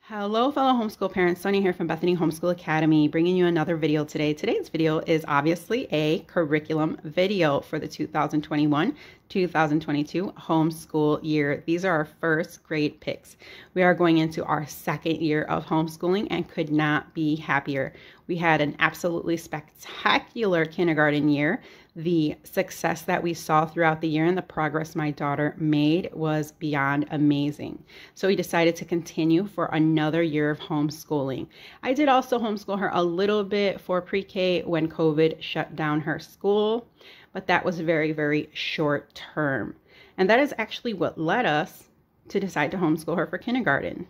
Hello, fellow homeschool parents. Sonia here from Bethany Homeschool Academy, bringing you another video today. Today's video is obviously a curriculum video for the 2021-2022 homeschool year. These are our first grade picks. We are going into our second year of homeschooling and could not be happier. We had an absolutely spectacular kindergarten year. The success that we saw throughout the year and the progress my daughter made was beyond amazing. So we decided to continue for another year of homeschooling. I did also homeschool her a little bit for pre-K when COVID shut down her school, but that was very, very short term. And that is actually what led us to decide to homeschool her for kindergarten.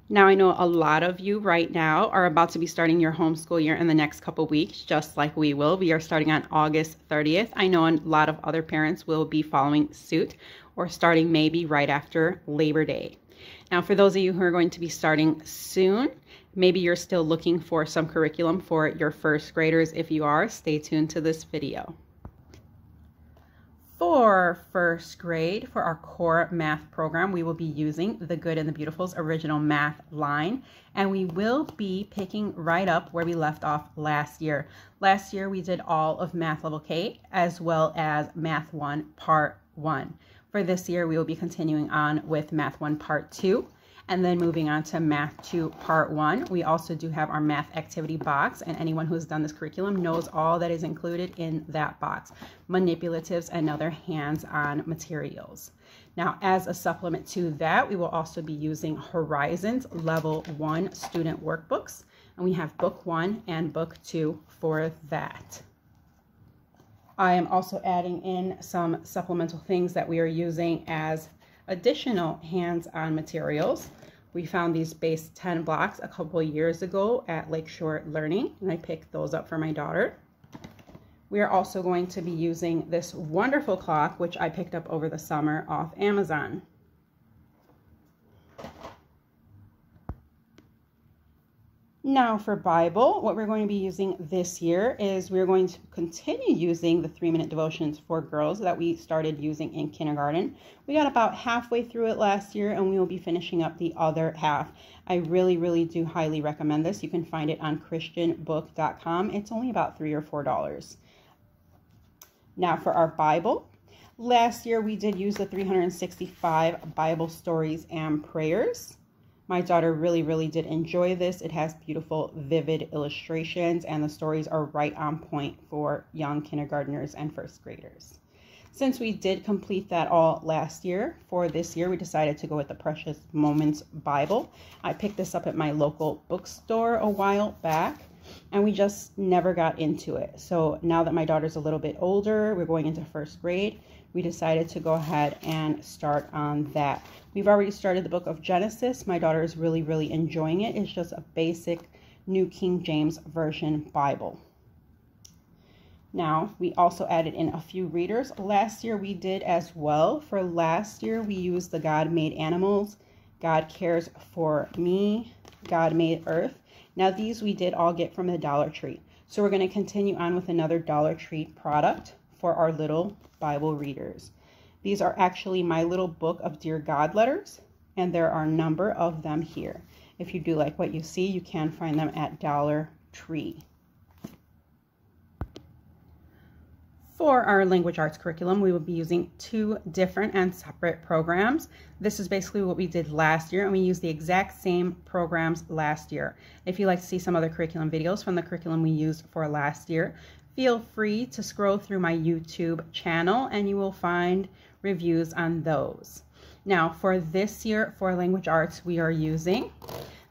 Now, I know a lot of you right now are about to be starting your homeschool year in the next couple weeks, just like we will. We are starting on August 30th. I know a lot of other parents will be following suit or starting maybe right after Labor Day. Now, for those of you who are going to be starting soon, maybe you're still looking for some curriculum for your first graders. If you are, stay tuned to this video. For first grade, for our core math program, we will be using The Good and the Beautiful's original math line, and we will be picking right up where we left off last year. Last year, we did all of Math Level K as well as Math 1 Part 1. For this year, we will be continuing on with Math 1 Part 2. And then moving on to Math 2 Part 1. We also do have our math activity box, and anyone who has done this curriculum knows all that is included in that box: manipulatives and other hands-on materials. Now, as a supplement to that, we will also be using Horizons Level 1 student workbooks, and we have Book 1 and Book 2 for that. I am also adding in some supplemental things that we are using as additional hands-on materials. We found these base 10 blocks a couple years ago at Lakeshore Learning, and I picked those up for my daughter. We are also going to be using this wonderful clock, which I picked up over the summer off Amazon. Now for Bible, what we're going to be using this year is we're going to continue using the 3-minute devotions for girls that we started using in kindergarten. We got about halfway through it last year, and we will be finishing up the other half. I really do highly recommend this. You can find it on christianbook.com. It's only about $3 or $4. Now for our Bible. Last year we did use the 365 Bible stories and prayers. My daughter really did enjoy this. It has beautiful, vivid illustrations, and the stories are right on point for young kindergartners and first graders. Since we did complete that all last year, for this year we decided to go with the Precious Moments Bible. I picked this up at my local bookstore a while back, and we just never got into it. So now that my daughter's a little bit older, we're going into first grade, we decided to go ahead and start on that. We've already started the book of Genesis. My daughter is really enjoying it. It's just a basic New King James Version Bible. Now, we also added in a few readers. Last year we did as well. For last year, we used the God Made Animals, God Cares for Me, God Made Earth. Now, these we did all get from the Dollar Tree. So we're going to continue on with another Dollar Tree product for our little Bible readers. These are actually my little book of Dear God letters, and there are a number of them here. If you do like what you see, you can find them at Dollar Tree. For our language arts curriculum, we will be using 2 different and separate programs. This is basically what we did last year, and we used the exact same programs last year. If you'd like to see some other curriculum videos from the curriculum we used for last year, feel free to scroll through my YouTube channel and you will find reviews on those. Now for this year, for language arts, we are using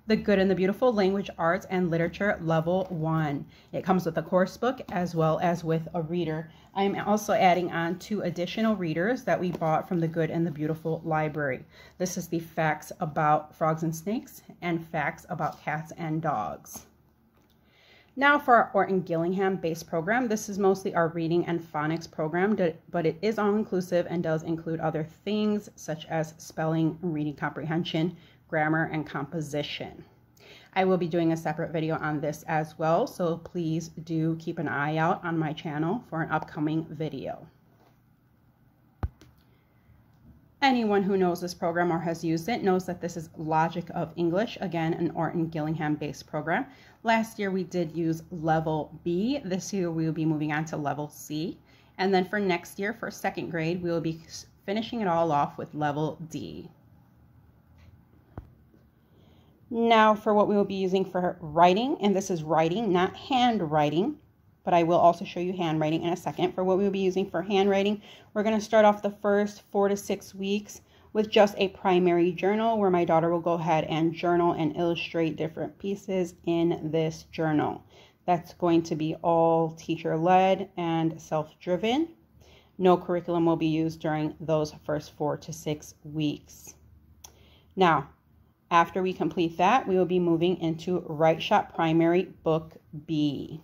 The Good and the Beautiful Language Arts and Literature Level 1. It comes with a course book as well as with a reader. I am also adding on 2 additional readers that we bought from the Good and the Beautiful library. This is the Facts About Frogs and Snakes and Facts About Cats and Dogs. Now for our Orton-Gillingham base program, this is mostly our reading and phonics program, but it is all-inclusive and does include other things such as spelling, reading comprehension, grammar, and composition. I will be doing a separate video on this as well, so please do keep an eye out on my channel for an upcoming video. Anyone who knows this program or has used it knows that this is Logic of English, again, an Orton-Gillingham based program. Last year we did use level B. This year we will be moving on to level C. And then for next year, for second grade, we will be finishing it all off with level D. Now for what we will be using for writing, and this is writing, not handwriting, but I will also show you handwriting in a second. For what we will be using for handwriting, we're going to start off the first 4 to 6 weeks with just a primary journal where my daughter will go ahead and journal and illustrate different pieces in this journal. That's going to be all teacher-led and self-driven. No curriculum will be used during those first 4 to 6 weeks. Now, after we complete that, we will be moving into Write Shop Primary Book B.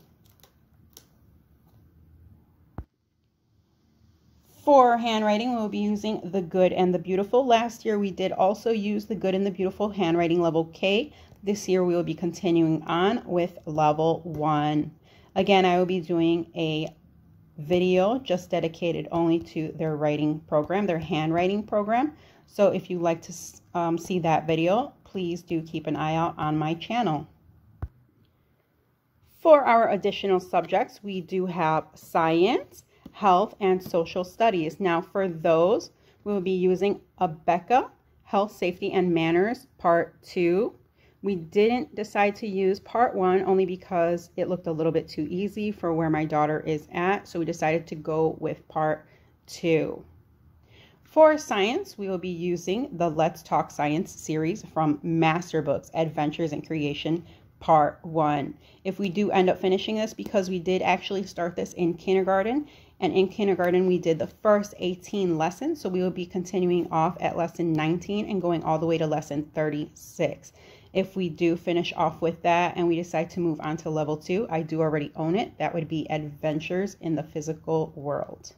For handwriting, we will be using The Good and the Beautiful. Last year, we did also use The Good and the Beautiful handwriting level K. This year, we will be continuing on with level 1. Again, I will be doing a video just dedicated only to their writing program, their handwriting program. So if you'd like to see that video, please do keep an eye out on my channel. For our additional subjects, we do have science, health, and social studies. Now for those, we will be using ABECA, Health, Safety, and Manners, Part 2. We didn't decide to use Part 1 only because it looked a little bit too easy for where my daughter is at, so we decided to go with Part 2. For science, we will be using the Let's Talk Science series from Master Books, Adventures in Creation, Part 1. If we do end up finishing this, because we did actually start this in kindergarten, and in kindergarten we did the first 18 lessons, so we will be continuing off at lesson 19 and going all the way to lesson 36. If we do finish off with that and we decide to move on to level 2, I do already own it. That would be Adventures in the Physical World.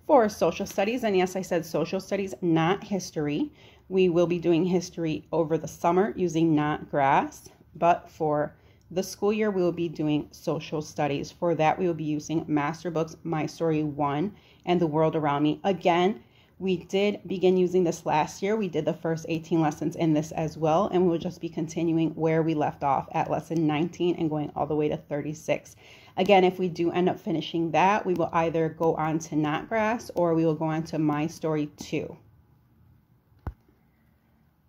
For social studies, and yes, I said social studies, not history. We will be doing history over the summer using Not Grass, but for the school year, we will be doing social studies. For that, we will be using Master Books, My Story 1, and The World Around Me. Again, we did begin using this last year. We did the first 18 lessons in this as well, and we will just be continuing where we left off at lesson 19 and going all the way to 36. Again, if we do end up finishing that, we will either go on to Not Grass or we will go on to My Story 2.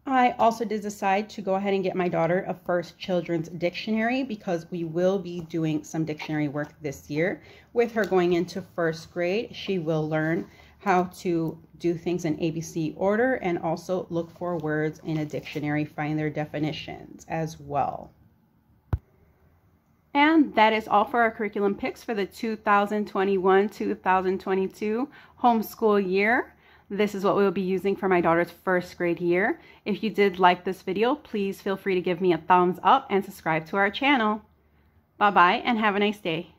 I also did decide to go ahead and get my daughter a First Children's Dictionary because we will be doing some dictionary work this year. With her going into first grade, she will learn how to do things in ABC order and also look for words in a dictionary, find their definitions as well. And that is all for our curriculum picks for the 2021-2022 homeschool year. This is what we will be using for my daughter's first grade year. If you did like this video, please feel free to give me a thumbs up and subscribe to our channel. Bye-bye and have a nice day.